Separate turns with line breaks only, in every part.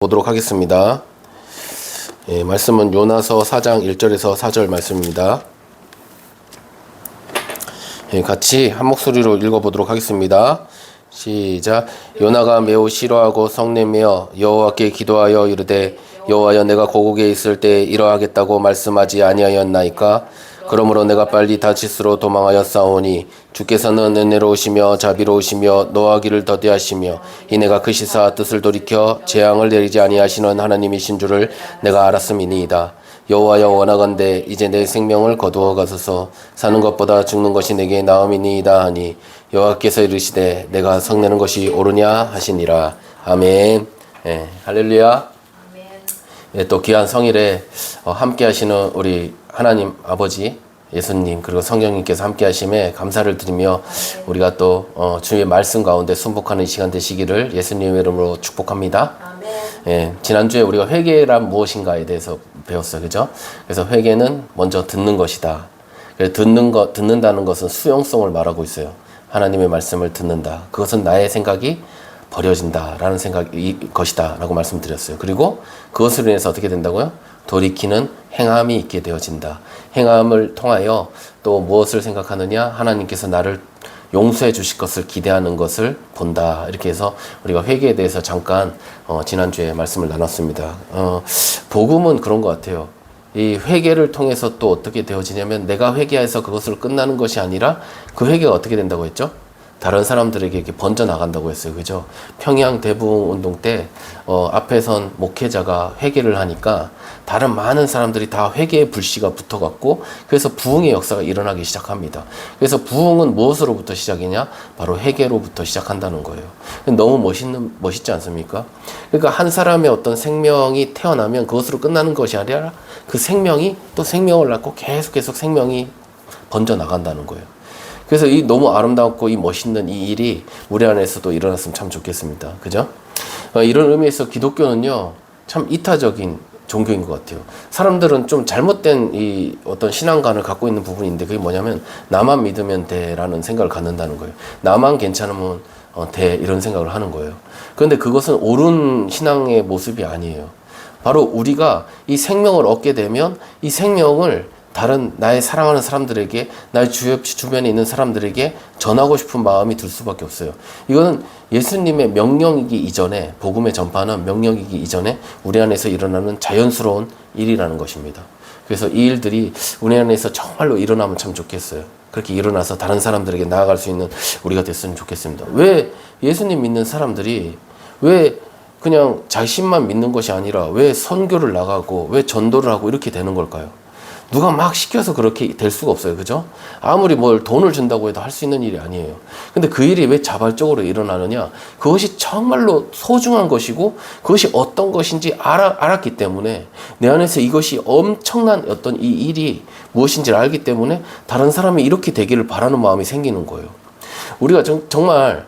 보도록 하겠습니다. 말씀은 요나서 4장 1절에서 4절 말씀입니다. 같이 한 목소리로 읽어보도록 하겠습니다. 시작. 요나가 매우 싫어하고 성내며 여호와께 기도하여 이르되 여호와여, 내가 고국에 있을 때 이러하겠다고 말씀하지 아니하였나이까? 그러므로 내가 빨리 다시스로 도망하여 싸우니 주께서는 은혜로우시며 자비로우시며 노하기를 더디하시며 이내가 크시사 뜻을 돌이켜 재앙을 내리지 아니하시는 하나님이신 줄을 내가 알았음이니이다. 여호와여, 원하건대 이제 내 생명을 거두어 가소서. 사는 것보다 죽는 것이 내게 나음이니이다 하니 여호와께서 이르시되 내가 성내는 것이 옳으냐 하시니라. 아멘. 할렐루야. 또 귀한 성일에 함께 하시는 우리 하나님 아버지 예수님 그리고 성령님께서 함께 하심에 감사를 드리며 우리가 또 주의 말씀 가운데 순복하는 시간 되시기를 예수님의 이름으로 축복합니다. 지난주에 우리가 회개란 무엇인가에 대해서 배웠어요. 그죠? 그래서 회개는 먼저 듣는 것이다. 듣는다는 것은 수용성을 말하고 있어요. 하나님의 말씀을 듣는다. 그것은 나의 생각이 버려진다라는 생각이 것이다 라고 말씀드렸어요. 그리고 그것으로 인해서 어떻게 된다고요? 돌이키는 행함이 있게 되어진다. 행함을 통하여 또 무엇을 생각하느냐? 하나님께서 나를 용서해 주실 것을 기대하는 것을 본다. 이렇게 해서 우리가 회개에 대해서 잠깐 지난주에 말씀을 나눴습니다. 복음은 그런 것 같아요. 이 회개를 통해서 또 어떻게 되어지냐면 내가 회개해서 그것을 끝나는 것이 아니라 그 회개가 어떻게 된다고 했죠? 다른 사람들에게 이렇게 번져 나간다고 했어요. 그죠? 평양 대부흥 운동 때 앞에선 목회자가 회개를 하니까 다른 많은 사람들이 다 회개의 불씨가 붙어갖고 그래서 부흥의 역사가 일어나기 시작합니다. 그래서 부흥은 무엇으로부터 시작이냐? 바로 회개로부터 시작한다는 거예요. 너무 멋있지 않습니까? 그러니까 한 사람의 어떤 생명이 태어나면 그것으로 끝나는 것이 아니라 그 생명이 또 생명을 낳고 계속 생명이 번져 나간다는 거예요. 그래서 이 너무 아름답고 이 멋있는 이 일이 우리 안에서도 일어났으면 참 좋겠습니다. 그죠? 이런 의미에서 기독교는요, 참 이타적인 종교인 것 같아요. 사람들은 좀 잘못된 이 어떤 신앙관을 갖고 있는 부분인데 그게 뭐냐면 나만 믿으면 돼라는 생각을 갖는다는 거예요. 나만 괜찮으면 돼 이런 생각을 하는 거예요. 그런데 그것은 옳은 신앙의 모습이 아니에요. 바로 우리가 이 생명을 얻게 되면 이 생명을 다른 나의 사랑하는 사람들에게 나의 주변에 있는 사람들에게 전하고 싶은 마음이 들 수밖에 없어요. 이거는 예수님의 명령이기 이전에 복음의 전파는 명령이기 이전에 우리 안에서 일어나는 자연스러운 일이라는 것입니다. 그래서 이 일들이 우리 안에서 정말로 일어나면 참 좋겠어요. 그렇게 일어나서 다른 사람들에게 나아갈 수 있는 우리가 됐으면 좋겠습니다. 왜 예수님 믿는 사람들이 왜 그냥 자신만 믿는 것이 아니라 왜 선교를 나가고 왜 전도를 하고 이렇게 되는 걸까요? 누가 막 시켜서 그렇게 될 수가 없어요. 그죠? 아무리 뭘 돈을 준다고 해도 할 수 있는 일이 아니에요. 근데 그 일이 왜 자발적으로 일어나느냐? 그것이 정말로 소중한 것이고 그것이 어떤 것인지 알았기 때문에 내 안에서 이것이 엄청난 어떤 이 일이 무엇인지를 알기 때문에 다른 사람이 이렇게 되기를 바라는 마음이 생기는 거예요. 우리가 정말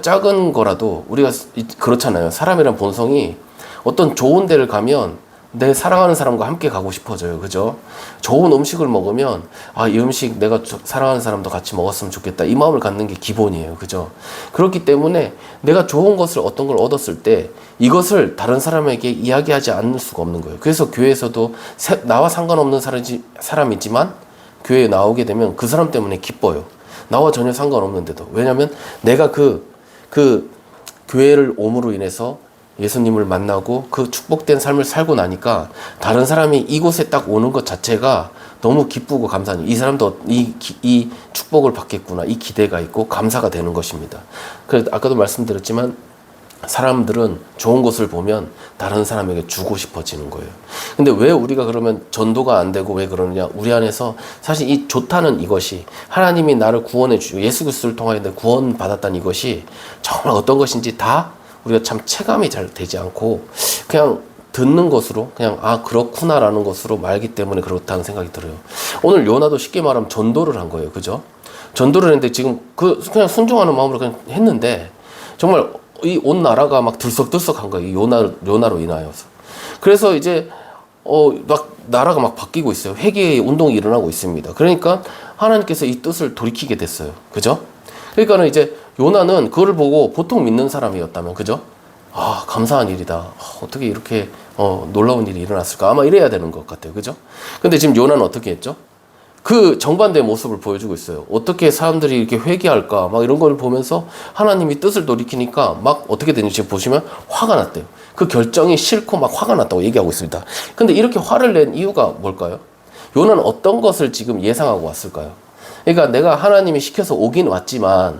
작은 거라도 우리가 그렇잖아요. 사람이란 본성이 어떤 좋은 데를 가면 내 사랑하는 사람과 함께 가고 싶어져요. 그죠? 좋은 음식을 먹으면 이 음식 내가 사랑하는 사람도 같이 먹었으면 좋겠다. 이 마음을 갖는 게 기본이에요. 그죠? 그렇기 때문에 내가 좋은 것을 어떤 걸 얻었을 때 이것을 다른 사람에게 이야기하지 않을 수가 없는 거예요. 그래서 교회에서도 나와 상관없는 사람이지만 교회에 나오게 되면 그 사람 때문에 기뻐요. 나와 전혀 상관없는데도. 왜냐하면 내가 그 교회를 옴으로 인해서 예수님을 만나고 그 축복된 삶을 살고 나니까 다른 사람이 이곳에 딱 오는 것 자체가 너무 기쁘고 감사해요. 이 사람도 이 축복을 받겠구나. 이 기대가 있고 감사가 되는 것입니다. 그래서 아까도 말씀드렸지만 사람들은 좋은 것을 보면 다른 사람에게 주고 싶어지는 거예요. 근데 왜 우리가 그러면 전도가 안 되고 왜 그러느냐? 우리 안에서 사실 이 좋다는 이것이 하나님이 나를 구원해 주시고 예수 그리스도를 통하여 구원 받았다는 이것이 정말 어떤 것인지 다 우리가 참 체감이 잘 되지 않고 그냥 듣는 것으로 그냥 그렇구나라는 것으로 말기 때문에 그렇다는 생각이 들어요. 오늘 요나도 쉽게 말하면 전도를 한 거예요. 그죠? 전도를 했는데 지금 그냥 순종하는 마음으로 그냥 했는데 정말 이 온 나라가 막 들썩들썩한 거예요. 이 요나로 인하여서. 그래서 이제 막 나라가 막 바뀌고 있어요. 회개의 운동이 일어나고 있습니다. 그러니까 하나님께서 이 뜻을 돌이키게 됐어요. 그죠? 그러니까는 이제 요나는 그거를 보고 보통 믿는 사람이었다면, 그죠? 아, 감사한 일이다. 어떻게 이렇게 놀라운 일이 일어났을까? 아마 이래야 되는 것 같아요. 그죠? 근데 지금 요나는 어떻게 했죠? 그 정반대의 모습을 보여주고 있어요. 어떻게 사람들이 이렇게 회개할까? 막 이런 걸 보면서 하나님이 뜻을 돌이키니까 막 어떻게 되는지 지금 보시면 화가 났대요. 그 결정이 싫고 막 화가 났다고 얘기하고 있습니다. 근데 이렇게 화를 낸 이유가 뭘까요? 요나는 어떤 것을 지금 예상하고 왔을까요? 그러니까 내가 하나님이 시켜서 오긴 왔지만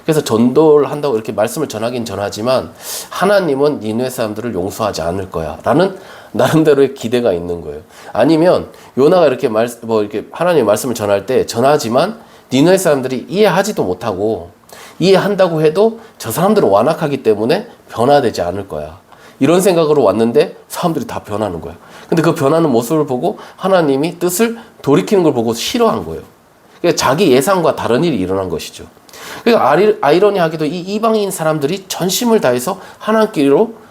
그래서 전도를 한다고 이렇게 말씀을 전하긴 전하지만 하나님은 니느웨 사람들을 용서하지 않을 거야 라는 나름대로의 기대가 있는 거예요. 아니면 요나가 이렇게 이렇게 하나님의 말씀을 전할 때 전하지만 니느웨 사람들이 이해하지도 못하고 이해한다고 해도 저 사람들은 완악하기 때문에 변화되지 않을 거야. 이런 생각으로 왔는데 사람들이 다 변하는 거야. 근데 그 변하는 모습을 보고 하나님이 뜻을 돌이키는 걸 보고 싫어한 거예요. 그러니까 자기 예상과 다른 일이 일어난 것이죠. 그러니까 아이러니하게도 이 이방인 사람들이 전심을 다해서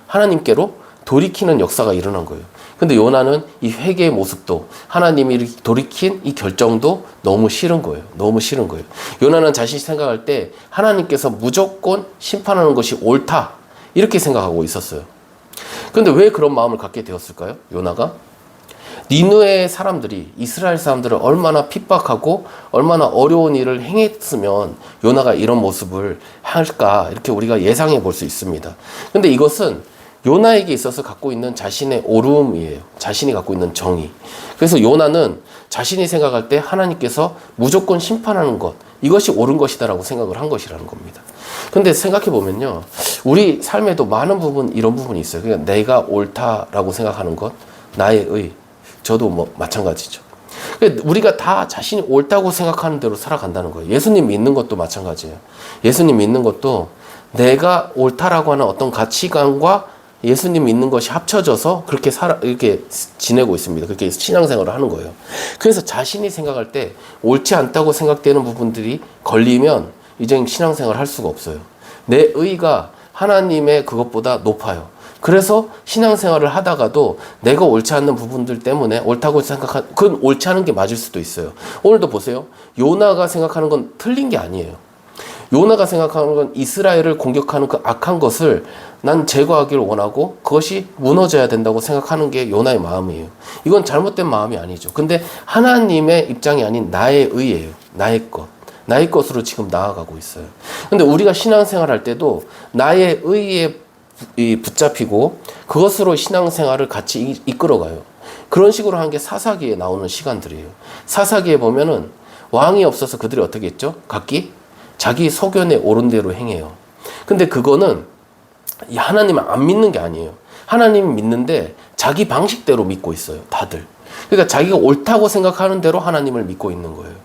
하나님께로 돌이키는 역사가 일어난 거예요. 근데 요나는 이 회개의 모습도 하나님이 이렇게 돌이킨 이 결정도 너무 싫은 거예요. 너무 싫은 거예요. 요나는 자신이 생각할 때 하나님께서 무조건 심판하는 것이 옳다 이렇게 생각하고 있었어요. 근데 왜 그런 마음을 갖게 되었을까요? 요나가 니느웨 사람들이 이스라엘 사람들을 얼마나 핍박하고 얼마나 어려운 일을 행했으면 요나가 이런 모습을 할까 이렇게 우리가 예상해 볼 수 있습니다. 근데 이것은 요나에게 있어서 갖고 있는 자신의 옳음이에요. 자신이 갖고 있는 정의. 그래서 요나는 자신이 생각할 때 하나님께서 무조건 심판하는 것 이것이 옳은 것이다라고 생각을 한 것이라는 겁니다. 근데 생각해 보면요, 우리 삶에도 많은 부분 이런 부분이 있어요. 그러니까 내가 옳다라고 생각하는 것, 나의 의, 저도 뭐 마찬가지죠. 그러니까 우리가 다 자신이 옳다고 생각하는 대로 살아간다는 거예요. 예수님 믿는 것도 마찬가지예요. 예수님 믿는 것도 내가 옳다라고 하는 어떤 가치관과 예수님 믿는 것이 합쳐져서 그렇게 이렇게 지내고 있습니다. 그렇게 신앙생활을 하는 거예요. 그래서 자신이 생각할 때 옳지 않다고 생각되는 부분들이 걸리면 이제 신앙생활을 할 수가 없어요. 내 의가 하나님의 그것보다 높아요. 그래서 신앙생활을 하다가도 내가 옳지 않는 부분들 때문에 옳다고 그건 옳지 않은 게 맞을 수도 있어요. 오늘도 보세요. 요나가 생각하는 건 틀린 게 아니에요. 요나가 생각하는 건 이스라엘을 공격하는 그 악한 것을 난 제거하기를 원하고 그것이 무너져야 된다고 생각하는 게 요나의 마음이에요. 이건 잘못된 마음이 아니죠. 근데 하나님의 입장이 아닌 나의 의예요. 나의 것으로 지금 나아가고 있어요. 근데 우리가 신앙생활 할 때도 나의 의에 붙잡히고 그것으로 신앙생활을 같이 이끌어가요. 그런 식으로 하는 게 사사기에 나오는 시간들이에요. 사사기에 보면은 왕이 없어서 그들이 어떻게 했죠? 각기 자기 소견에 옳은 대로 행해요. 근데 그거는 하나님을 안 믿는 게 아니에요. 하나님 믿는데 자기 방식대로 믿고 있어요. 다들. 그러니까 자기가 옳다고 생각하는 대로 하나님을 믿고 있는 거예요.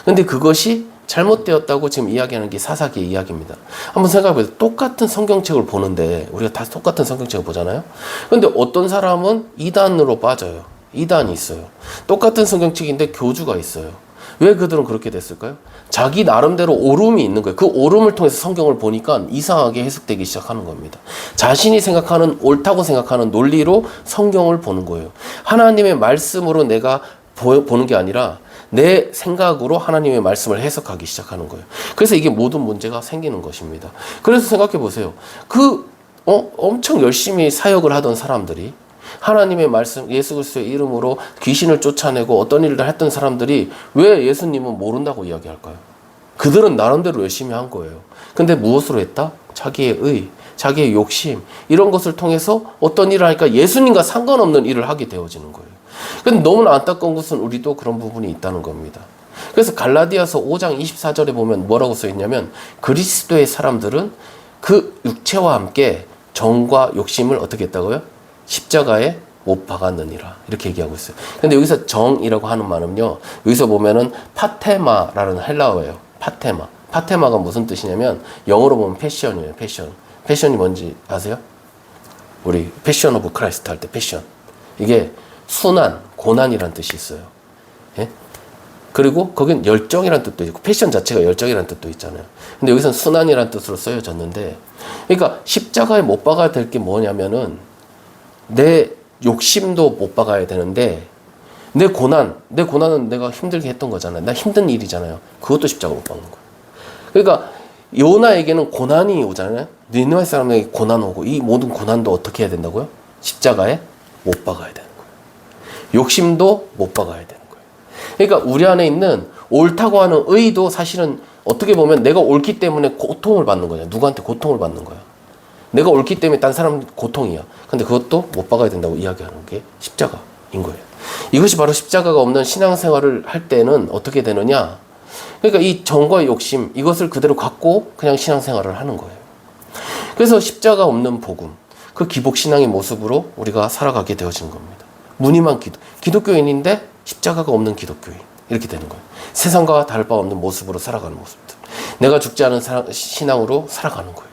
근데 그것이 잘못되었다고 지금 이야기하는 게 사사기의 이야기입니다. 한번 생각해보세요. 똑같은 성경책을 보는데 우리가 다 똑같은 성경책을 보잖아요. 근데 어떤 사람은 이단으로 빠져요. 이단이 있어요. 똑같은 성경책인데 교주가 있어요. 왜 그들은 그렇게 됐을까요? 자기 나름대로 옳음이 있는 거예요. 그 옳음을 통해서 성경을 보니까 이상하게 해석되기 시작하는 겁니다. 자신이 생각하는 옳다고 생각하는 논리로 성경을 보는 거예요. 하나님의 말씀으로 내가 보는 게 아니라 내 생각으로 하나님의 말씀을 해석하기 시작하는 거예요. 그래서 이게 모든 문제가 생기는 것입니다. 그래서 생각해 보세요. 엄청 열심히 사역을 하던 사람들이 하나님의 말씀, 예수 그리스도의 이름으로 귀신을 쫓아내고 어떤 일을 했던 사람들이 왜 예수님은 모른다고 이야기할까요? 그들은 나름대로 열심히 한 거예요. 근데 무엇으로 했다? 자기의 의, 자기의 욕심 이런 것을 통해서 어떤 일을 하니까 예수님과 상관없는 일을 하게 되어지는 거예요. 근데 너무나 안타까운 것은 우리도 그런 부분이 있다는 겁니다. 그래서 갈라디아서 5장 24절에 보면 뭐라고 써 있냐면 그리스도의 사람들은 그 육체와 함께 정과 욕심을 어떻게 했다고요? 십자가에 못 박았느니라 이렇게 얘기하고 있어요. 근데 여기서 정이라고 하는 말은요, 여기서 보면은 파테마라는 헬라어예요. 파테마가 무슨 뜻이냐면 영어로 보면 패션이에요. 패션이 뭔지 아세요? 우리 패션 오브 크라이스트 할 때 패션, 이게 순환, 고난이라는 뜻이 있어요. 예? 그리고 거긴 열정이라는 뜻도 있고 패션 자체가 열정이라는 뜻도 있잖아요. 근데 여기서는 순환이라는 뜻으로 쓰여졌는데, 그러니까 십자가에 못 박아야 될 게 뭐냐면은 내 욕심도 못 박아야 되는데 내 고난은 내가 힘들게 했던 거잖아요. 나 힘든 일이잖아요. 그것도 십자가 못 박는 거예요. 그러니까 요나에게는 고난이 오잖아요. 니느웨 사람에게 고난 오고 이 모든 고난도 어떻게 해야 된다고요? 십자가에 못 박아야 되는 거예요. 욕심도 못 박아야 되는 거예요. 그러니까 우리 안에 있는 옳다고 하는 의도 사실은 어떻게 보면 내가 옳기 때문에 고통을 받는 거냐. 누구한테 고통을 받는 거야. 내가 옳기 때문에 딴 사람 고통이야. 근데 그것도 못 박아야 된다고 이야기하는 게 십자가인 거예요. 이것이 바로 십자가가 없는 신앙생활을 할 때는 어떻게 되느냐. 그러니까 이 정과 욕심 이것을 그대로 갖고 그냥 신앙생활을 하는 거예요. 그래서 십자가 없는 복음, 그 기복신앙의 모습으로 우리가 살아가게 되어지는 겁니다. 무늬만 기독교인인데 십자가가 없는 기독교인 이렇게 되는 거예요. 세상과 다를 바 없는 모습으로 살아가는 모습들. 내가 죽지 않은 신앙으로 살아가는 거예요.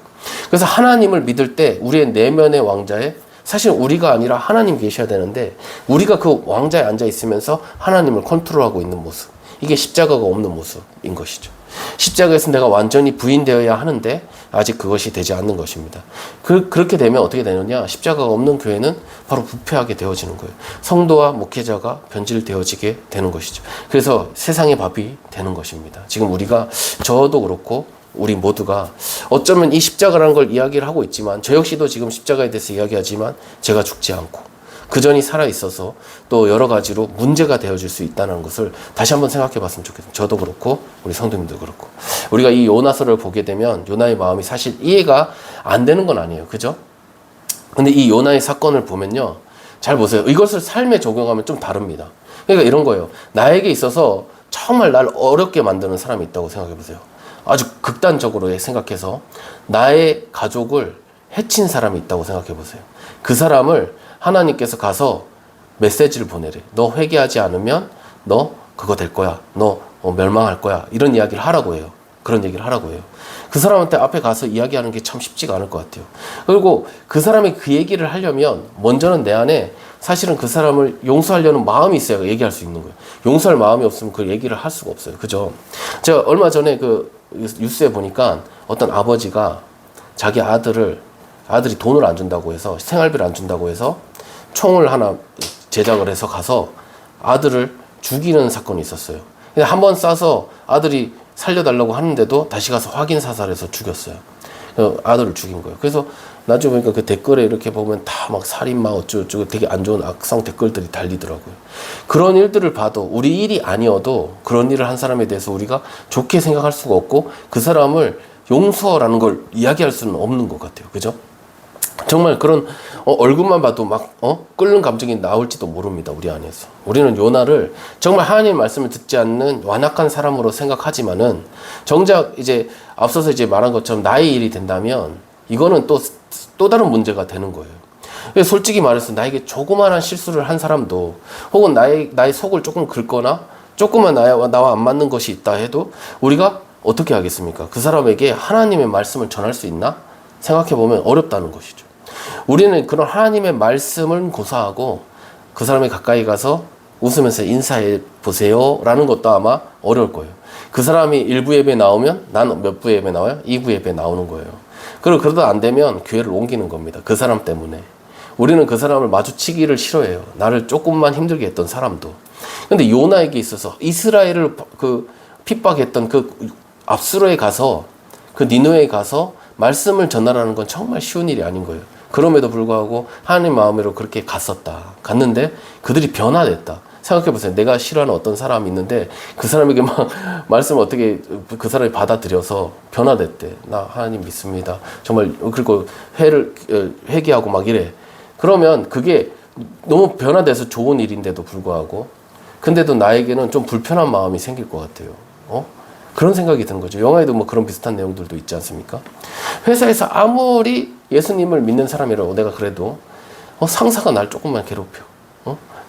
그래서 하나님을 믿을 때 우리의 내면의 왕자에 사실 우리가 아니라 하나님 계셔야 되는데 우리가 그 왕자에 앉아 있으면서 하나님을 컨트롤하고 있는 모습. 이게 십자가가 없는 모습인 것이죠. 십자가에서 내가 완전히 부인되어야 하는데 아직 그것이 되지 않는 것입니다. 그렇게 되면 어떻게 되느냐. 십자가가 없는 교회는 바로 부패하게 되어지는 거예요. 성도와 목회자가 변질되어지게 되는 것이죠. 그래서 세상의 밥이 되는 것입니다. 지금 우리가 저도 그렇고 우리 모두가 어쩌면 이 십자가라는 걸 이야기를 하고 있지만 저 역시도 지금 십자가에 대해서 이야기하지만 제가 죽지 않고 그 전이 살아있어서 또 여러 가지로 문제가 되어질 수 있다는 것을 다시 한번 생각해 봤으면 좋겠습니다. 저도 그렇고 우리 성도님도 그렇고 우리가 이 요나서를 보게 되면 요나의 마음이 사실 이해가 안 되는 건 아니에요. 그죠? 근데 이 요나의 사건을 보면요. 잘 보세요. 이것을 삶에 적용하면 좀 다릅니다. 그러니까 이런 거예요. 나에게 있어서 정말 날 어렵게 만드는 사람이 있다고 생각해 보세요. 아주 극단적으로 생각해서 나의 가족을 해친 사람이 있다고 생각해 보세요. 그 사람을 하나님께서 가서 메시지를 보내래. 너 회개하지 않으면 너 그거 될 거야. 너 멸망할 거야. 이런 이야기를 하라고 해요. 그런 얘기를 하라고 해요. 그 사람한테 앞에 가서 이야기하는 게 참 쉽지가 않을 것 같아요. 그리고 그 사람이 그 얘기를 하려면 먼저는 내 안에 사실은 그 사람을 용서하려는 마음이 있어야 얘기할 수 있는 거예요. 용서할 마음이 없으면 그 얘기를 할 수가 없어요. 그죠? 제가 얼마 전에 그 뉴스에 보니까 어떤 아버지가 자기 아들이 돈을 안 준다고 해서 생활비를 안 준다고 해서 총을 하나 제작을 해서 가서 아들을 죽이는 사건이 있었어요. 근데 한 번 쏴서 아들이 살려달라고 하는데도 다시 가서 확인 사살해서 죽였어요. 아들을 죽인 거예요. 그래서 나중에 보니까 그 댓글에 이렇게 보면 다 막 살인마 어쩌고저쩌고 되게 안 좋은 악성 댓글들이 달리더라고요. 그런 일들을 봐도 우리 일이 아니어도 그런 일을 한 사람에 대해서 우리가 좋게 생각할 수가 없고 그 사람을 용서라는 걸 이야기할 수는 없는 것 같아요. 그죠? 정말 그런 얼굴만 봐도 막 끓는 감정이 나올지도 모릅니다. 우리 안에서. 우리는 요나를 정말 하나님의 말씀을 듣지 않는 완악한 사람으로 생각하지만은 정작 이제 앞서서 이제 말한 것처럼 나의 일이 된다면 이거는 또 다른 문제가 되는 거예요. 솔직히 말해서 나에게 조그마한 실수를 한 사람도 혹은 나의 속을 조금 긁거나 조금만 나와 안 맞는 것이 있다 해도 우리가 어떻게 하겠습니까? 그 사람에게 하나님의 말씀을 전할 수 있나? 생각해보면 어렵다는 것이죠. 우리는 그런 하나님의 말씀을 고사하고 그 사람이 가까이 가서 웃으면서 인사해 보세요 라는 것도 아마 어려울 거예요. 그 사람이 1부 예배 나오면 나는 몇 부 예배 나와요? 2부 예배 나오는 거예요. 그리고 그러다 안 되면 교회를 옮기는 겁니다. 그 사람 때문에. 우리는 그 사람을 마주치기를 싫어해요. 나를 조금만 힘들게 했던 사람도. 근데 요나에게 있어서 이스라엘을 핍박했던 그 압수로에 가서 그 니느웨에 가서 말씀을 전하라는 건 정말 쉬운 일이 아닌 거예요. 그럼에도 불구하고 하나님 마음으로 그렇게 갔는데 그들이 변화됐다. 생각해보세요. 내가 싫어하는 어떤 사람이 있는데 그 사람에게 막 말씀을 어떻게 그 사람이 받아들여서 변화됐대. 나 하나님 믿습니다. 정말 그리고 회개하고 막 이래. 그러면 그게 너무 변화돼서 좋은 일인데도 불구하고 근데도 나에게는 좀 불편한 마음이 생길 것 같아요. 그런 생각이 드는 거죠. 영화에도 뭐 그런 비슷한 내용들도 있지 않습니까? 회사에서 아무리 예수님을 믿는 사람이라고 내가 그래도 상사가 날 조금만 괴롭혀.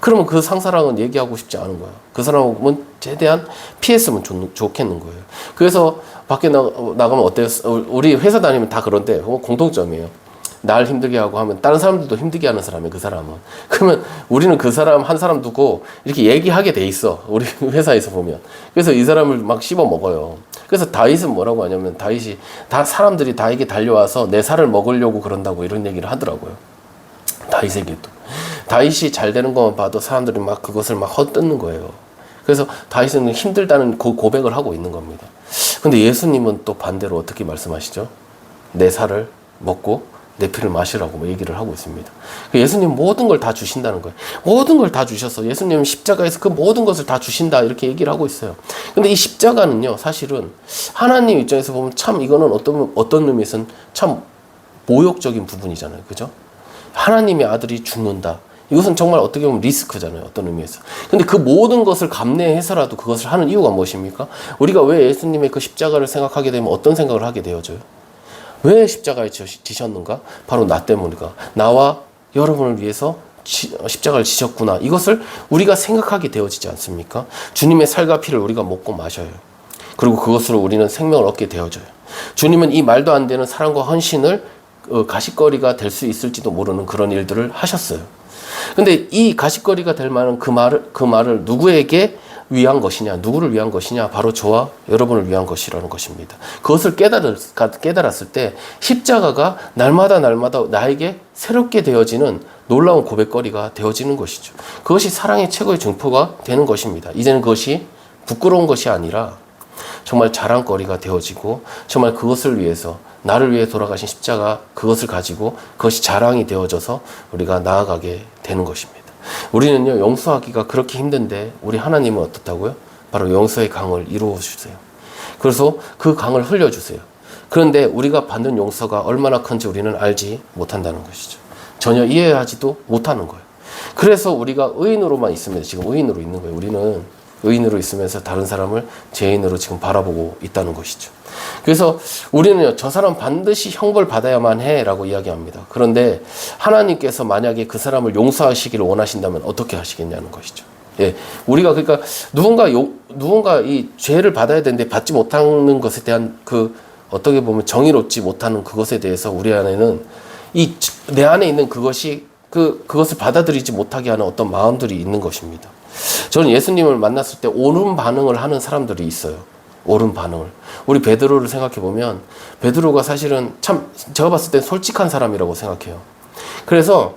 그러면 그 상사랑은 얘기하고 싶지 않은 거야. 그 사람은 최대한 피했으면 좋겠는 거예요. 그래서 밖에 나가면 어때요? 우리 회사 다니면 다 그런데 공통점이에요. 날 힘들게 하고 하면 다른 사람들도 힘들게 하는 사람이에요. 그 사람은. 그러면 우리는 그 사람 한 사람 두고 이렇게 얘기하게 돼 있어. 우리 회사에서 보면. 그래서 이 사람을 막 씹어 먹어요. 그래서 다윗은 뭐라고 하냐면 다윗이 사람들이 다에게 달려와서 내 살을 먹으려고 그런다고 이런 얘기를 하더라고요. 다윗에게도. 다윗이 잘 되는 것만 봐도 사람들이 막 그것을 막 헛뜯는 거예요. 그래서 다윗은 힘들다는 고백을 하고 있는 겁니다. 근데 예수님은 또 반대로 어떻게 말씀하시죠? 내 살을 먹고 내 피를 마시라고 얘기를 하고 있습니다. 예수님 모든 걸 다 주신다는 거예요. 모든 걸 다 주셔서 예수님은 십자가에서 그 모든 것을 다 주신다 이렇게 얘기를 하고 있어요. 근데 이 십자가는요, 사실은 하나님 입장에서 보면 참 이거는 어떤 의미에서는 참 모욕적인 부분이잖아요. 그죠? 하나님의 아들이 죽는다. 이것은 정말 어떻게 보면 리스크잖아요. 어떤 의미에서. 근데 그 모든 것을 감내해서라도 그것을 하는 이유가 무엇입니까? 우리가 왜 예수님의 그 십자가를 생각하게 되면 어떤 생각을 하게 되어져요? 왜 십자가에 지셨는가? 바로 나 때문이가. 나와 여러분을 위해서 십자가를 지셨구나. 이것을 우리가 생각하게 되어지지 않습니까? 주님의 살과 피를 우리가 먹고 마셔요. 그리고 그것으로 우리는 생명을 얻게 되어져요. 주님은 이 말도 안 되는 사랑과 헌신을 가십거리가 될 수 있을지도 모르는 그런 일들을 하셨어요. 근데 이 가십거리가 될 만한 그 말을 누구에게 위한 것이냐, 누구를 위한 것이냐, 바로 저와 여러분을 위한 것이라는 것입니다. 그것을 깨달았을 때 십자가가 날마다 나에게 새롭게 되어지는 놀라운 고백거리가 되어지는 것이죠. 그것이 사랑의 최고의 증표가 되는 것입니다. 이제는 그것이 부끄러운 것이 아니라 정말 자랑거리가 되어지고, 정말 그것을 위해서, 나를 위해 돌아가신 십자가, 그것을 가지고 그것이 자랑이 되어져서 우리가 나아가게 되는 것입니다. 우리는요, 용서하기가 그렇게 힘든데 우리 하나님은 어떻다고요? 바로 용서의 강을 이루어 주세요. 그래서 그 강을 흘려주세요. 그런데 우리가 받는 용서가 얼마나 큰지 우리는 알지 못한다는 것이죠. 전혀 이해하지도 못하는 거예요. 그래서 우리가 의인으로만 있습니다. 지금 의인으로 있는 거예요. 우리는 의인으로 있으면서 다른 사람을 죄인으로 지금 바라보고 있다는 것이죠. 그래서 우리는요, 저 사람 반드시 형벌 받아야만 해 라고 이야기합니다. 그런데 하나님께서 만약에 그 사람을 용서하시기를 원하신다면 어떻게 하시겠냐는 것이죠. 예, 우리가 그러니까 누군가 이 죄를 받아야 되는데 받지 못하는 것에 대한 그 어떻게 보면 정의롭지 못하는 그것에 대해서 우리 안에는 내 안에 있는 그것을 받아들이지 못하게 하는 어떤 마음들이 있는 것입니다. 저는 예수님을 만났을 때 옳은 반응을 하는 사람들이 있어요. 옳은 반응을. 우리 베드로를 생각해 보면 베드로가 사실은 참 제가 봤을 때 솔직한 사람이라고 생각해요. 그래서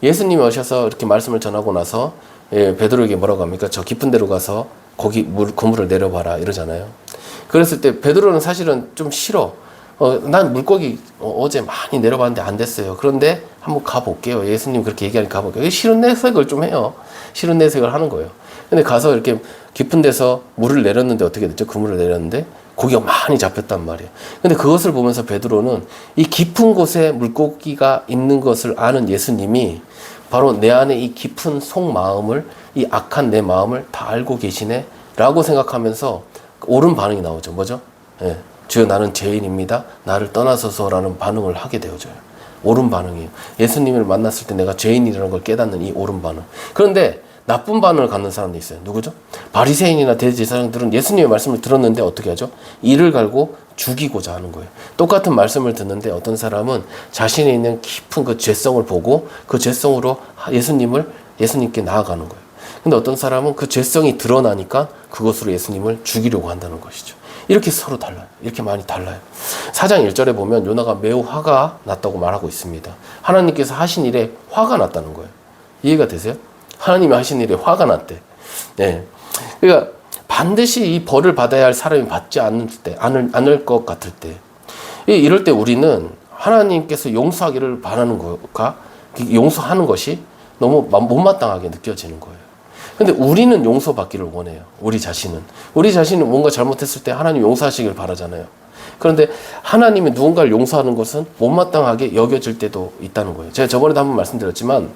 예수님이 오셔서 이렇게 말씀을 전하고 나서 베드로에게 뭐라고 합니까? 저 깊은 데로 가서 거기 그물을 내려봐라 이러잖아요. 그랬을 때 베드로는 사실은 좀 싫어. 난 물고기 어제 많이 내려봤는데 안 됐어요. 그런데 한번 가볼게요. 예수님 그렇게 얘기하니까 가볼게요. 싫은 내색을 좀 해요. 싫은 내색을 하는 거예요. 근데 가서 이렇게 깊은 데서 물을 내렸는데 어떻게 됐죠? 그물을 내렸는데 고기가 많이 잡혔단 말이에요. 근데 그것을 보면서 베드로는 이 깊은 곳에 물고기가 있는 것을 아는 예수님이 바로 내 안에 이 깊은 속마음을, 이 악한 내 마음을 다 알고 계시네 라고 생각하면서 옳은 반응이 나오죠. 뭐죠? 예. 주여 나는 죄인입니다. 나를 떠나소서라는 반응을 하게 되어져요. 옳은 반응이에요. 예수님을 만났을 때 내가 죄인이라는 걸 깨닫는 이 옳은 반응. 그런데 나쁜 반응을 갖는 사람도 있어요. 누구죠? 바리새인이나 대제사장들은 예수님의 말씀을 들었는데 어떻게 하죠? 이를 갈고 죽이고자 하는 거예요. 똑같은 말씀을 듣는데 어떤 사람은 자신에 있는 깊은 그 죄성을 보고 그 죄성으로 예수님께 나아가는 거예요. 근데 어떤 사람은 그 죄성이 드러나니까 그것으로 예수님을 죽이려고 한다는 것이죠. 이렇게 서로 달라요. 이렇게 많이 달라요. 4장 1절에 보면 요나가 매우 화가 났다고 말하고 있습니다. 하나님께서 하신 일에 화가 났다는 거예요. 이해가 되세요? 하나님이 하신 일에 화가 났대. 네. 그러니까 반드시 이 벌을 받아야 할 사람이 받지 않을 것 같을 때, 이럴 때 우리는 하나님께서 용서하기를 바라는 것과 용서하는 것이 너무 못마땅하게 느껴지는 거예요. 근데 우리는 용서받기를 원해요. 우리 자신은 뭔가 잘못했을 때 하나님 용서하시길 바라잖아요. 그런데 하나님이 누군가를 용서하는 것은 못마땅하게 여겨질 때도 있다는 거예요. 제가 저번에도 한번 말씀드렸지만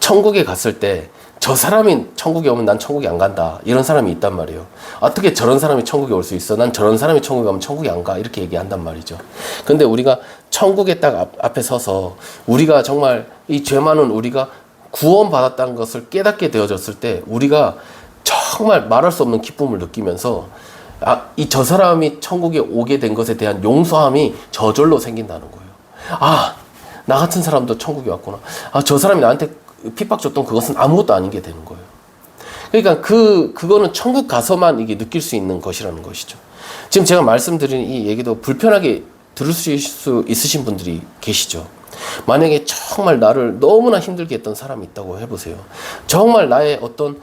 천국에 갔을 때 저 사람이 천국에 오면 난 천국에 안 간다 이런 사람이 있단 말이에요. 어떻게 저런 사람이 천국에 올 수 있어? 난 저런 사람이 천국에 가면 천국에 안 가 이렇게 얘기한단 말이죠. 근데 우리가 천국에 딱 앞에 서서 우리가 정말 이 죄 많은 우리가 구원받았다는 것을 깨닫게 되어졌을 때 우리가 정말 말할 수 없는 기쁨을 느끼면서 저 사람이 천국에 오게 된 것에 대한 용서함이 저절로 생긴다는 거예요. 나 같은 사람도 천국에 왔구나. 저 사람이 나한테 핍박 줬던 그것은 아무것도 아닌 게 되는 거예요. 그러니까 그거는 천국 가서만 이게 느낄 수 있는 것이라는 것이죠. 지금 제가 말씀드린 이 얘기도 불편하게 들을 수 있으신 분들이 계시죠. 만약에 정말 나를 너무나 힘들게 했던 사람이 있다고 해보세요. 정말 나의 어떤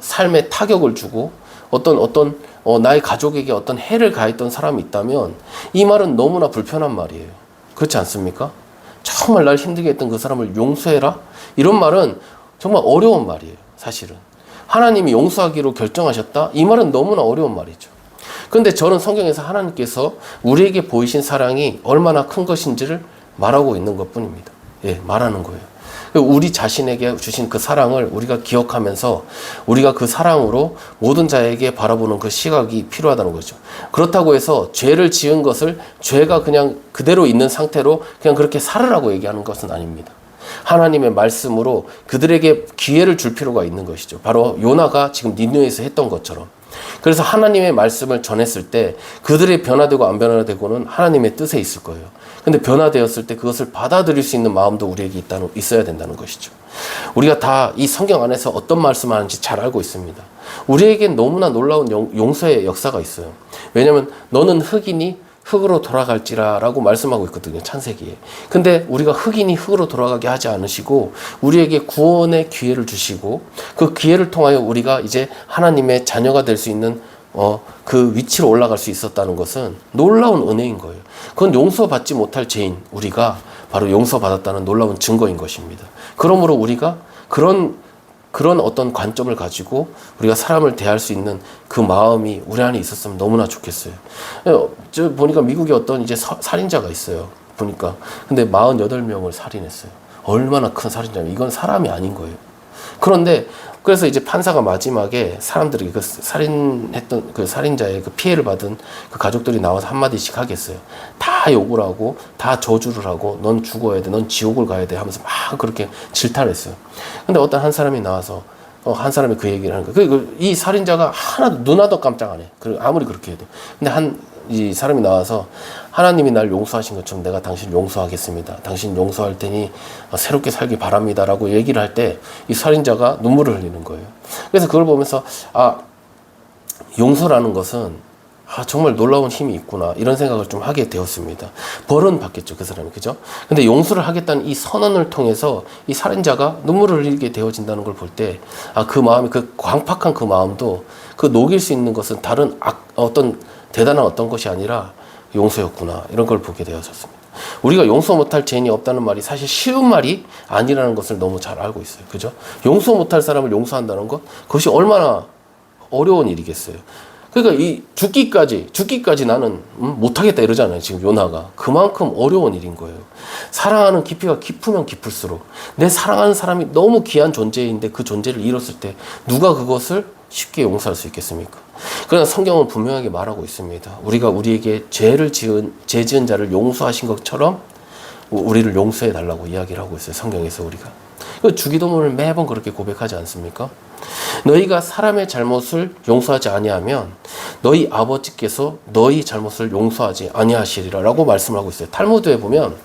삶에 타격을 주고 어떤 나의 가족에게 어떤 해를 가했던 사람이 있다면 이 말은 너무나 불편한 말이에요. 그렇지 않습니까? 정말 날 힘들게 했던 그 사람을 용서해라? 이런 말은 정말 어려운 말이에요, 사실은. 하나님이 용서하기로 결정하셨다? 이 말은 너무나 어려운 말이죠. 그런데 저는 성경에서 하나님께서 우리에게 보이신 사랑이 얼마나 큰 것인지를 말하고 있는 것 뿐입니다. 예, 말하는 거예요. 우리 자신에게 주신 그 사랑을 우리가 기억하면서 우리가 그 사랑으로 모든 자에게 바라보는 그 시각이 필요하다는 거죠. 그렇다고 해서 죄를 지은 것을 죄가 그냥 그대로 있는 상태로 그냥 그렇게 살으라고 얘기하는 것은 아닙니다. 하나님의 말씀으로 그들에게 기회를 줄 필요가 있는 것이죠. 바로 요나가 지금 니느웨에서 했던 것처럼. 그래서 하나님의 말씀을 전했을 때 그들이 변화되고 안 변화되고는 하나님의 뜻에 있을 거예요. 근데 변화되었을 때 그것을 받아들일 수 있는 마음도 우리에게 있어야 된다는 것이죠. 우리가 다 이 성경 안에서 어떤 말씀을 하는지 잘 알고 있습니다. 우리에겐 너무나 놀라운 용서의 역사가 있어요. 왜냐하면 너는 흙이니 흙으로 돌아갈지라 라고 말씀하고 있거든요, 창세기에. 근데 우리가 흙이니 흙으로 돌아가게 하지 않으시고 우리에게 구원의 기회를 주시고 그 기회를 통하여 우리가 이제 하나님의 자녀가 될 수 있는 그 위치로 올라갈 수 있었다는 것은 놀라운 은혜인 거예요. 그건 용서받지 못할 죄인 우리가 바로 용서받았다는 놀라운 증거인 것입니다. 그러므로 우리가 그런 어떤 관점을 가지고 우리가 사람을 대할 수 있는 그 마음이 우리 안에 있었으면 너무나 좋겠어요. 저 보니까 미국에 어떤 이제 살인자가 있어요. 보니까. 근데 48명을 살인했어요. 얼마나 큰 살인자면 이건 사람이 아닌 거예요. 그런데 그래서 이제 판사가 마지막에 사람들이 그 살인했던 그 살인자의 그 피해를 받은 그 가족들이 나와서 한마디씩 하겠어요. 다 욕을 하고 다 저주를 하고 넌 죽어야 돼, 넌 지옥을 가야 돼 하면서 막 그렇게 질타를 했어요. 근데 어떤 한 사람이 나와서 한 사람이 그 얘기를 하는 거예요. 이 살인자가 하나도 눈하도 깜짝 안 해. 아무리 그렇게 해도. 근데 이 사람이 나와서 하나님이 날 용서하신 것처럼 내가 당신을 용서하겠습니다. 당신 용서할 테니 새롭게 살기 바랍니다. 라고 얘기를 할 때 이 살인자가 눈물을 흘리는 거예요. 그래서 그걸 보면서 용서라는 것은 정말 놀라운 힘이 있구나 이런 생각을 좀 하게 되었습니다. 벌은 받겠죠, 그 사람이. 그죠? 근데 용서를 하겠다는 이 선언을 통해서 이 살인자가 눈물을 흘리게 되어진다는 걸 볼 때 그 마음이, 그 광팍한 그 마음도 그 녹일 수 있는 것은 다른 어떤 대단한 어떤 것이 아니라 용서였구나 이런 걸 보게 되었습니다. 우리가 용서 못할 죄인이 없다는 말이 사실 쉬운 말이 아니라는 것을 너무 잘 알고 있어요. 그죠? 용서 못할 사람을 용서한다는 것, 그것이 얼마나 어려운 일이겠어요. 그러니까 이 죽기까지 나는 못하겠다 이러잖아요. 지금 요나가. 그만큼 어려운 일인 거예요. 사랑하는 깊이가 깊으면 깊을수록 내 사랑하는 사람이 너무 귀한 존재인데 그 존재를 잃었을 때 누가 그것을 쉽게 용서할 수 있겠습니까? 그러나 성경은 분명하게 말하고 있습니다. 우리가 우리에게 죄 지은 자를 용서하신 것처럼 우리를 용서해 달라고 이야기를 하고 있어요. 성경에서 우리가. 주기도문을 매번 그렇게 고백하지 않습니까? 너희가 사람의 잘못을 용서하지 아니하면 너희 아버지께서 너희 잘못을 용서하지 아니하시리라 라고 말씀을 하고 있어요. 탈무드에 보면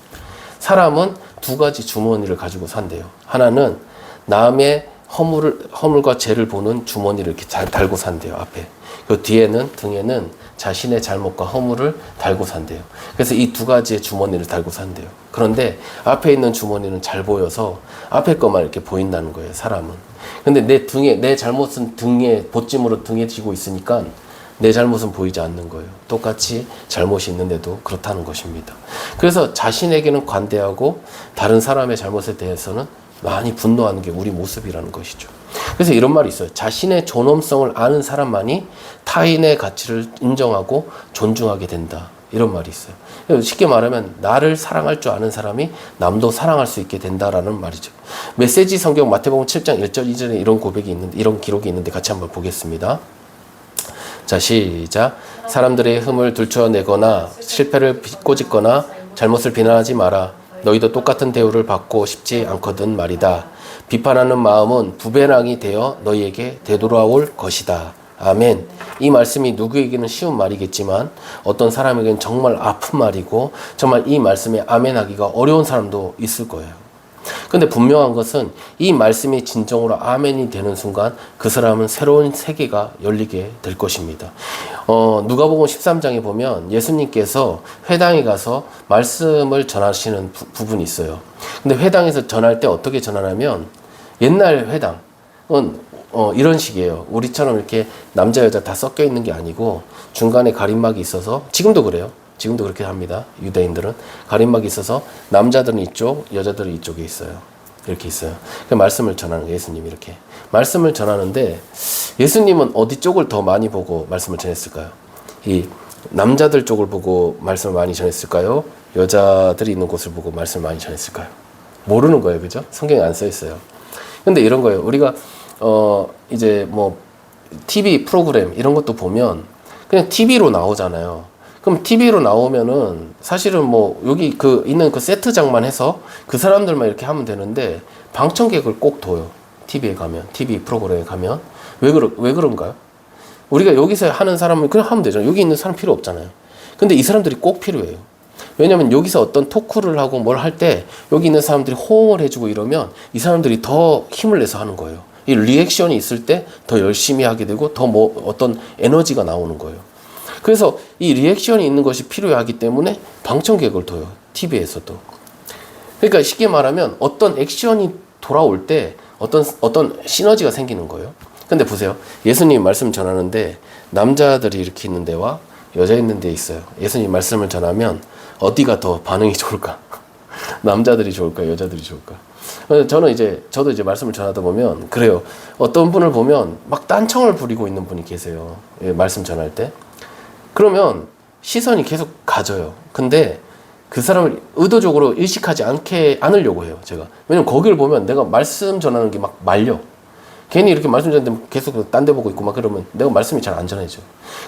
사람은 두 가지 주머니를 가지고 산대요. 하나는 남의 허물과 죄를 보는 주머니를 이렇게 잘 달고 산대요, 앞에. 그 뒤에는, 등에는 자신의 잘못과 허물을 달고 산대요. 그래서 이 두 가지의 주머니를 달고 산대요. 그런데 앞에 있는 주머니는 잘 보여서 앞에 것만 이렇게 보인다는 거예요, 사람은. 근데 내 잘못은 보찜으로 등에 지고 있으니까 내 잘못은 보이지 않는 거예요. 똑같이 잘못이 있는데도 그렇다는 것입니다. 그래서 자신에게는 관대하고 다른 사람의 잘못에 대해서는 많이 분노하는 게 우리 모습이라는 것이죠. 그래서 이런 말이 있어요. 자신의 존엄성을 아는 사람만이 타인의 가치를 인정하고 존중하게 된다. 이런 말이 있어요. 쉽게 말하면 나를 사랑할 줄 아는 사람이 남도 사랑할 수 있게 된다라는 말이죠. 메시지 성경 마태복음 7장 1절 2절에 이런 기록이 있는데 같이 한번 보겠습니다. 자, 시작. 사람들의 흠을 들춰내거나 실패를 꼬집거나 잘못을 비난하지 마라. 너희도 똑같은 대우를 받고 싶지 않거든 말이다. 비판하는 마음은 부배랑이 되어 너희에게 되돌아올 것이다. 아멘. 이 말씀이 누구에게는 쉬운 말이겠지만 어떤 사람에게는 정말 아픈 말이고 정말 이 말씀에 아멘하기가 어려운 사람도 있을 거예요. 근데 분명한 것은 이 말씀이 진정으로 아멘이 되는 순간 그 사람은 새로운 세계가 열리게 될 것입니다. 누가복음 13장에 보면 예수님께서 회당에 가서 말씀을 전하시는 부분이 있어요. 근데 회당에서 전할 때 어떻게 전하냐면 옛날 회당은 이런 식이에요. 우리처럼 이렇게 남자 여자 다 섞여 있는 게 아니고 중간에 가림막이 있어서 지금도 그래요. 지금도 그렇게 합니다. 유대인들은 가림막이 있어서 남자들은 이쪽, 여자들은 이쪽에 있어요. 이렇게 있어요. 그 말씀을 전하는 거예요. 예수님이 이렇게 말씀을 전하는데 예수님은 어디 쪽을 더 많이 보고 말씀을 전했을까요? 이 남자들 쪽을 보고 말씀을 많이 전했을까요? 여자들이 있는 곳을 보고 말씀을 많이 전했을까요? 모르는 거예요. 그죠? 성경에 안 써 있어요. 근데 이런 거예요. 우리가 이제 뭐 TV 프로그램 이런 것도 보면 그냥 TV로 나오잖아요. 그럼 TV로 나오면은 사실은 뭐 여기 그 있는 그 세트장만 해서 그 사람들만 이렇게 하면 되는데 방청객을 꼭 둬요. TV에 가면, TV 프로그램에 가면. 왜 그런가요? 우리가 여기서 하는 사람은 그냥 하면 되잖아요. 여기 있는 사람 필요 없잖아요. 근데 이 사람들이 꼭 필요해요. 왜냐면 여기서 어떤 토크를 하고 뭘 할 때 여기 있는 사람들이 호응을 해주고 이러면 이 사람들이 더 힘을 내서 하는 거예요. 이 리액션이 있을 때 더 열심히 하게 되고 더 뭐 어떤 에너지가 나오는 거예요. 그래서 이 리액션이 있는 것이 필요하기 때문에 방청객을 둬요. TV에서도. 그러니까 쉽게 말하면 어떤 액션이 돌아올 때 어떤 시너지가 생기는 거예요. 근데 보세요. 예수님 말씀 전하는데 남자들이 이렇게 있는 데와 여자 있는 데 있어요. 예수님 말씀을 전하면 어디가 더 반응이 좋을까? 남자들이 좋을까? 여자들이 좋을까? 저도 이제 말씀을 전하다 보면 그래요. 어떤 분을 보면 막 딴청을 부리고 있는 분이 계세요. 예, 말씀 전할 때. 그러면 시선이 계속 가져요. 근데 그 사람을 의도적으로 의식하지 않으려고 해요. 제가. 왜냐면 거기를 보면 내가 말씀 전하는 게 막 말려. 괜히 이렇게 말씀 전하는데 계속 딴 데 보고 있고 막 그러면 내가 말씀이 잘 안 전해져.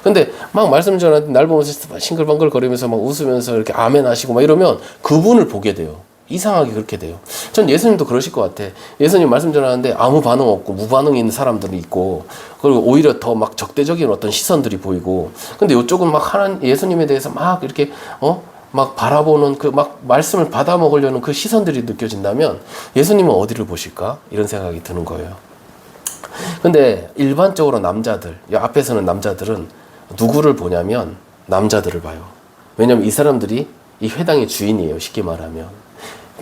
근데 막 말씀 전하는데 날 보면서 싱글벙글 거리면서 막 웃으면서 이렇게 아멘 하시고 막 이러면 그분을 보게 돼요. 이상하게 그렇게 돼요. 전 예수님도 그러실 것 같아. 예수님 말씀 전하는데 아무 반응 없고 무반응이 있는 사람들이 있고 그리고 오히려 더 막 적대적인 어떤 시선들이 보이고 근데 이쪽은 막 예수님에 대해서 막 이렇게 막 바라보는 그 막 말씀을 받아 먹으려는 그 시선들이 느껴진다면 예수님은 어디를 보실까? 이런 생각이 드는 거예요. 근데 일반적으로 남자들, 앞에서는 남자들은 누구를 보냐면 남자들을 봐요. 왜냐면 이 사람들이 이 회당의 주인이에요. 쉽게 말하면.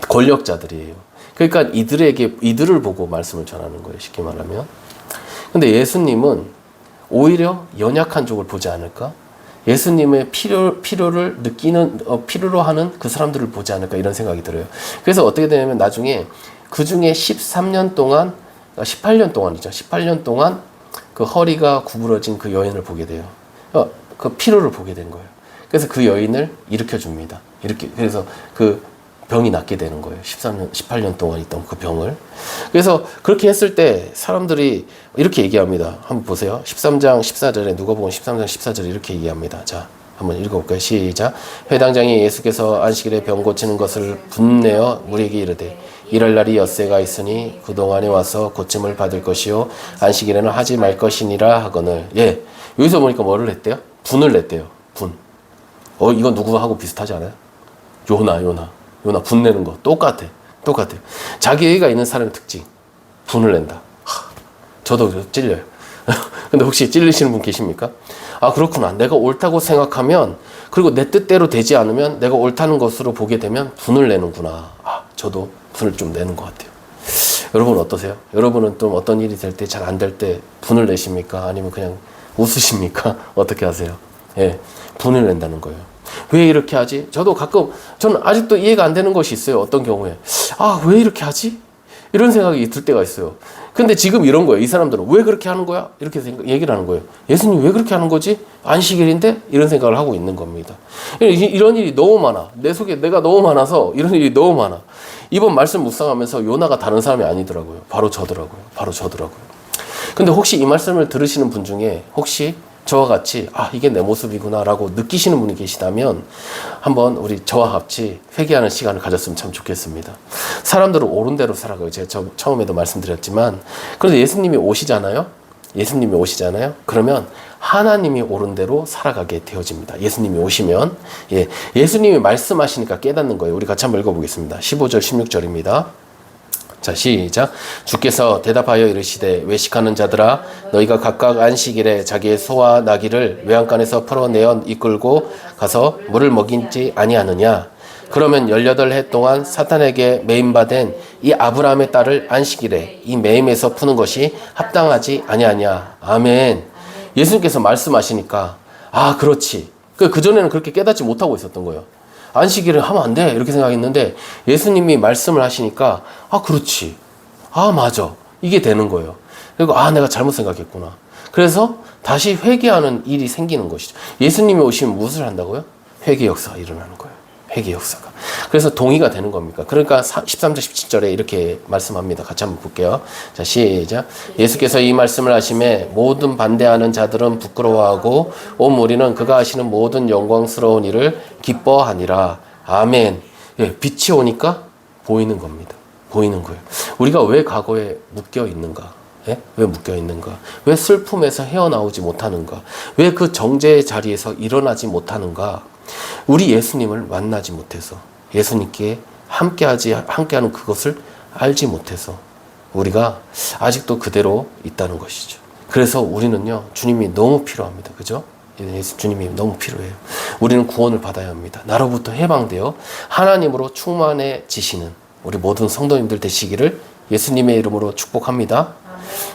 권력자들이에요. 그러니까 이들을 보고 말씀을 전하는 거예요. 쉽게 말하면. 근데 예수님은 오히려 연약한 쪽을 보지 않을까? 예수님의 필요를 느끼는, 필요로 하는 그 사람들을 보지 않을까? 이런 생각이 들어요. 그래서 어떻게 되냐면 나중에 그 중에 18년 동안 그 허리가 구부러진 그 여인을 보게 돼요. 그 필요를 보게 된 거예요. 그래서 그 여인을 일으켜 줍니다. 그래서 그 병이 낫게 되는 거예요. 18년 동안 있던 그 병을. 그래서 그렇게 했을 때 사람들이 이렇게 얘기합니다. 한번 보세요. 13장 14절에 누가복음 13장 14절에 이렇게 얘기합니다. 자, 한번 읽어볼까요? 시작. 회당장이 예수께서 안식일에 병 고치는 것을 분내어 우리에게 이르되 이럴 날이 엿새가 있으니 그동안에 와서 고침을 받을 것이요 안식일에는 하지 말 것이니라 하거늘. 예, 여기서 보니까 뭐를 했대요? 분을 냈대요. 분. 이건 누구하고 비슷하지 않아요? 요나 분 내는 거 똑같아요. 자기애가 있는 사람의 특징 분을 낸다. 저도 찔려요. 근데 혹시 찔리시는 분 계십니까? 아 그렇구나. 내가 옳다고 생각하면 그리고 내 뜻대로 되지 않으면 내가 옳다는 것으로 보게 되면 분을 내는구나. 저도 분을 좀 내는 것 같아요. 여러분 어떠세요? 여러분은 또 어떤 일이 될 때 잘 안 될 때 분을 내십니까? 아니면 그냥 웃으십니까? 어떻게 하세요? 예, 분을 낸다는 거예요. 왜 이렇게 하지? 저는 아직도 이해가 안 되는 것이 있어요. 어떤 경우에. 왜 이렇게 하지? 이런 생각이 들 때가 있어요. 근데 지금 이런 거예요. 이 사람들은 왜 그렇게 하는 거야? 이렇게 얘기를 하는 거예요. 예수님 왜 그렇게 하는 거지? 안식일인데? 이런 생각을 하고 있는 겁니다. 이런 일이 너무 많아. 내 속에 내가 너무 많아서 이런 일이 너무 많아. 이번 말씀 묵상하면서 요나가 다른 사람이 아니더라고요. 바로 저더라고요. 근데 혹시 이 말씀을 들으시는 분 중에 혹시 저와 같이 이게 내 모습이구나 라고 느끼시는 분이 계시다면 한번 우리 저와 같이 회개하는 시간을 가졌으면 참 좋겠습니다. 사람들은 옳은 대로 살아가요. 제가 처음에도 말씀드렸지만 그런데 예수님이 오시잖아요. 그러면 하나님이 옳은 대로 살아가게 되어집니다. 예수님이 오시면 예수님이 말씀하시니까 깨닫는 거예요. 우리 같이 한번 읽어보겠습니다. 15절 16절입니다. 자, 시작. 주께서 대답하여 이르시되 외식하는 자들아 너희가 각각 안식일에 자기의 소와 나귀를 외양간에서 풀어내어 이끌고 가서 물을 먹인지 아니하느냐. 그러면 18해 동안 사탄에게 매임받은 이 아브라함의 딸을 안식일에 이 매임에서 푸는 것이 합당하지 아니하냐. 아멘. 예수님께서 말씀하시니까 그렇지. 그전에는 그렇게 깨닫지 못하고 있었던 거예요. 안식일을 하면 안 돼 이렇게 생각했는데 예수님이 말씀을 하시니까 아 그렇지, 아 맞아, 이게 되는 거예요. 그리고 아 내가 잘못 생각했구나. 그래서 다시 회개하는 일이 생기는 것이죠. 예수님이 오시면 무엇을 한다고요? 회개 역사가 일어나는 거예요. 회개 역사가. 그래서 동의가 되는 겁니까? 그러니까 13절 17절에 이렇게 말씀합니다. 같이 한번 볼게요. 자, 시작. 예수께서 이 말씀을 하심에 모든 반대하는 자들은 부끄러워하고 온 무리는 그가 하시는 모든 영광스러운 일을 기뻐하니라. 아멘. 예, 빛이 오니까 보이는 겁니다. 보이는 거예요. 우리가 왜 과거에 묶여 있는가? 예? 왜 묶여 있는가? 왜 슬픔에서 헤어나오지 못하는가? 왜 그 정죄의 자리에서 일어나지 못하는가? 우리 예수님을 만나지 못해서, 예수님께 함께하는 그것을 알지 못해서 우리가 아직도 그대로 있다는 것이죠. 그래서 우리는요, 주님이 너무 필요합니다. 그죠? 주님이 너무 필요해요. 우리는 구원을 받아야 합니다. 나로부터 해방되어 하나님으로 충만해지시는 우리 모든 성도님들 되시기를 예수님의 이름으로 축복합니다.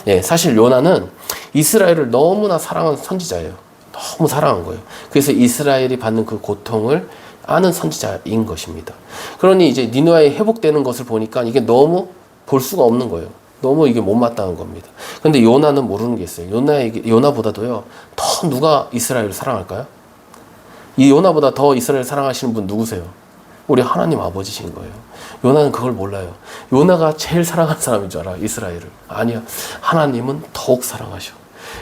예, 사실 요나는 이스라엘을 너무나 사랑하는 선지자예요. 너무 사랑한 거예요. 그래서 이스라엘이 받는 그 고통을 아는 선지자인 것입니다. 그러니 이제 니느웨에 회복되는 것을 보니까 이게 너무 볼 수가 없는 거예요. 너무 이게 못마땅한 겁니다. 근데 요나는 모르는 게 있어요. 요나보다도요, 더 누가 이스라엘을 사랑할까요? 이 요나보다 더 이스라엘 사랑하시는 분 누구세요? 우리 하나님 아버지신 거예요. 요나는 그걸 몰라요. 요나가 제일 사랑하는 사람인 줄 알아, 이스라엘을. 아니야. 하나님은 더욱 사랑하셔.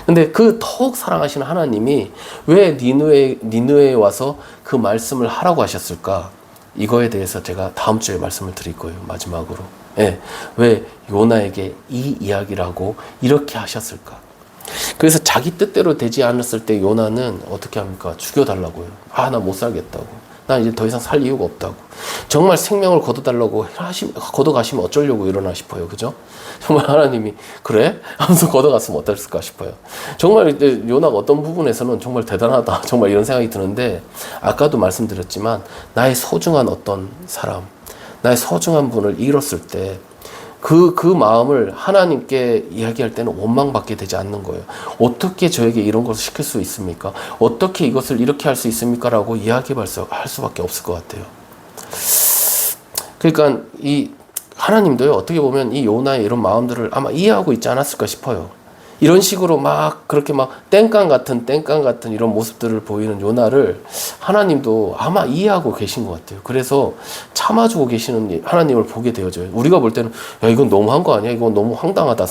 근데 그 더욱 사랑하시는 하나님이 왜 니느웨에 와서 그 말씀을 하라고 하셨을까? 이거에 대해서 제가 다음 주에 말씀을 드릴 거예요. 마지막으로. 예. 왜 요나에게 이 이야기를 하고 이렇게 하셨을까? 그래서 자기 뜻대로 되지 않았을 때 요나는 어떻게 합니까? 죽여달라고요. 아, 나 못 살겠다고. 난 이제 더 이상 살 이유가 없다고. 정말 생명을 걷어가시면 어쩌려고 이러나 싶어요. 그죠? 정말 하나님이 그래? 하면서 걷어갔으면 어땠을까 싶어요. 정말 요나가 어떤 부분에서는 정말 대단하다. 정말 이런 생각이 드는데, 아까도 말씀드렸지만 나의 소중한 어떤 사람, 나의 소중한 분을 잃었을 때 그 마음을 하나님께 이야기할 때는 원망받게 되지 않는 거예요. 어떻게 저에게 이런 것을 시킬 수 있습니까? 어떻게 이것을 이렇게 할 수 있습니까? 라고 이야기할 수밖에 없을 것 같아요. 그러니까 이 하나님도요, 어떻게 보면 이 요나의 이런 마음들을 아마 이해하고 있지 않았을까 싶어요. 이런 식으로 막 그렇게 막 땡깡 같은 이런 모습들을 보이는 요나를 하나님도 아마 이해하고 계신 것 같아요. 그래서 참아주고 계시는 하나님을 보게 되어져요. 우리가 볼 때는 야, 이건 너무한 거 아니야? 이건 너무 황당하다.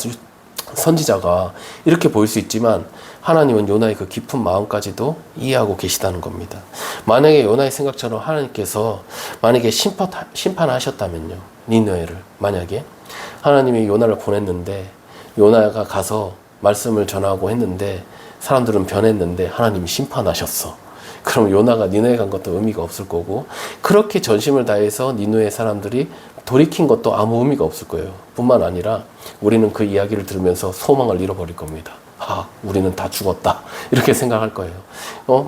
선지자가 이렇게 보일 수 있지만 하나님은 요나의 그 깊은 마음까지도 이해하고 계시다는 겁니다. 만약에 요나의 생각처럼 하나님께서 만약에 심판하셨다면요, 니느웨를 만약에 하나님이 요나를 보냈는데 요나가 가서 말씀을 전하고 했는데 사람들은 변했는데 하나님이 심판하셨어. 그럼 요나가 니느웨 간 것도 의미가 없을 거고, 그렇게 전심을 다해서 니느웨 사람들이 돌이킨 것도 아무 의미가 없을 거예요. 뿐만 아니라 우리는 그 이야기를 들으면서 소망을 잃어버릴 겁니다. 아, 우리는 다 죽었다. 이렇게 생각할 거예요.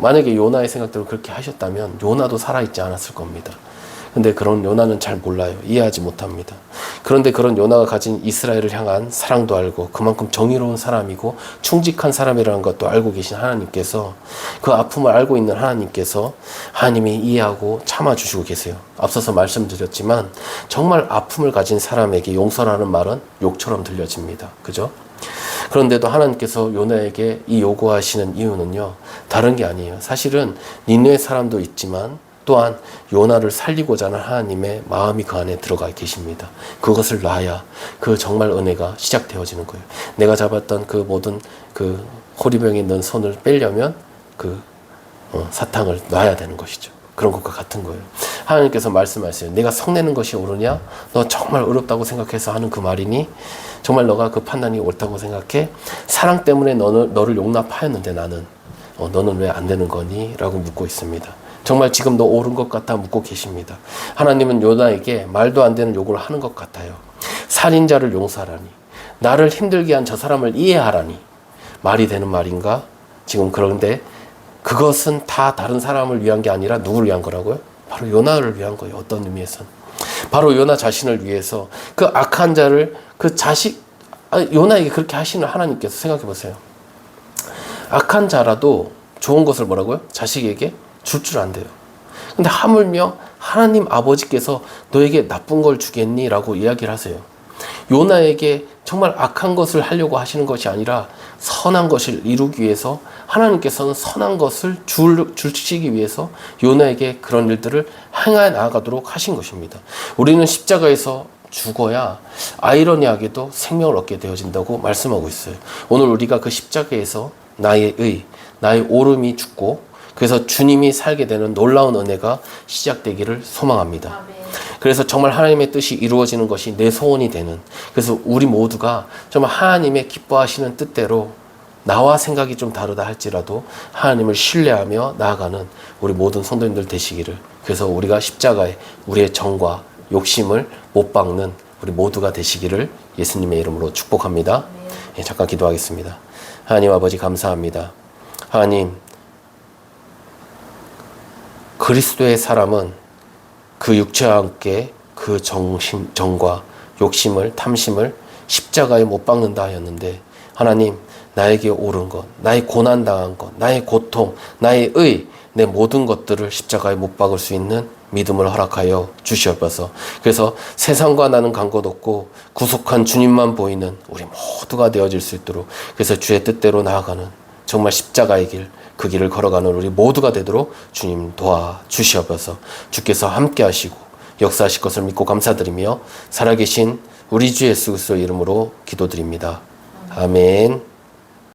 만약에 요나의 생각대로 그렇게 하셨다면 요나도 살아있지 않았을 겁니다. 근데 그런 요나는 잘 몰라요. 이해하지 못합니다. 그런데 그런 요나가 가진 이스라엘을 향한 사랑도 알고 그만큼 정의로운 사람이고 충직한 사람이라는 것도 알고 계신 하나님께서, 그 아픔을 알고 있는 하나님께서 하나님이 이해하고 참아주시고 계세요. 앞서서 말씀드렸지만 정말 아픔을 가진 사람에게 용서라는 말은 욕처럼 들려집니다. 그죠? 그런데도 하나님께서 요나에게 이 요구하시는 이유는요, 다른 게 아니에요. 사실은 니느웨 사람도 있지만 또한 요나를 살리고자 하는 하나님의 마음이 그 안에 들어가 계십니다. 그것을 놔야 그 정말 은혜가 시작되어지는 거예요. 내가 잡았던 그 모든 그 호리병에 있는 손을 빼려면 그 사탕을 놔야 되는 것이죠. 그런 것과 같은 거예요. 하나님께서 말씀하세요. 내가 성내는 것이 옳으냐? 너 정말 어렵다고 생각해서 하는 그 말이니? 정말 너가 그 판단이 옳다고 생각해? 사랑 때문에 너를 용납하였는데 나는 너는 왜 안 되는 거니? 라고 묻고 있습니다. 정말 지금 너 옳은 것 같아 묻고 계십니다. 하나님은 요나에게 말도 안 되는 요구를 하는 것 같아요. 살인자를 용서하라니, 나를 힘들게 한 저 사람을 이해하라니, 말이 되는 말인가? 지금 그런데 그것은 다 다른 사람을 위한 게 아니라 누구를 위한 거라고요? 바로 요나를 위한 거예요. 어떤 의미에서는 바로 요나 자신을 위해서 그 악한 자를 요나에게 그렇게 하시는 하나님께서 생각해 보세요. 악한 자라도 좋은 것을 뭐라고요? 자식에게 줄 안돼요. 근데 하물며 하나님 아버지께서 너에게 나쁜 걸 주겠니? 라고 이야기를 하세요. 요나에게 정말 악한 것을 하려고 하시는 것이 아니라 선한 것을 이루기 위해서 하나님께서는 선한 것을 주시기 위해서 요나에게 그런 일들을 행해 나아가도록 하신 것입니다. 우리는 십자가에서 죽어야 아이러니하게도 생명을 얻게 되어진다고 말씀하고 있어요. 오늘 우리가 그 십자가에서 나의 의, 나의 옳음이 죽고 그래서 주님이 살게 되는 놀라운 은혜가 시작되기를 소망합니다. 그래서 정말 하나님의 뜻이 이루어지는 것이 내 소원이 되는, 그래서 우리 모두가 정말 하나님의 기뻐하시는 뜻대로 나와 생각이 좀 다르다 할지라도 하나님을 신뢰하며 나아가는 우리 모든 성도님들 되시기를, 그래서 우리가 십자가에 우리의 정과 욕심을 못 박는 우리 모두가 되시기를 예수님의 이름으로 축복합니다. 예, 잠깐 기도하겠습니다. 하나님 아버지 감사합니다. 하나님, 그리스도의 사람은 그 육체와 함께 그 정과 욕심을, 탐심을 십자가에 못 박는다 하였는데, 하나님, 나에게 옳은 것, 나의 고난당한 것, 나의 고통, 나의 의, 내 모든 것들을 십자가에 못 박을 수 있는 믿음을 허락하여 주시옵소서. 그래서 세상과 나는 간 것 없고 구속한 주님만 보이는 우리 모두가 되어질 수 있도록, 그래서 주의 뜻대로 나아가는 정말 십자가의 길, 그 길을 걸어가는 우리 모두가 되도록 주님 도와주시옵소서. 주께서 함께 하시고 역사하실 것을 믿고 감사드리며 살아계신 우리 주 예수 그리스도의 이름으로 기도드립니다. 아멘.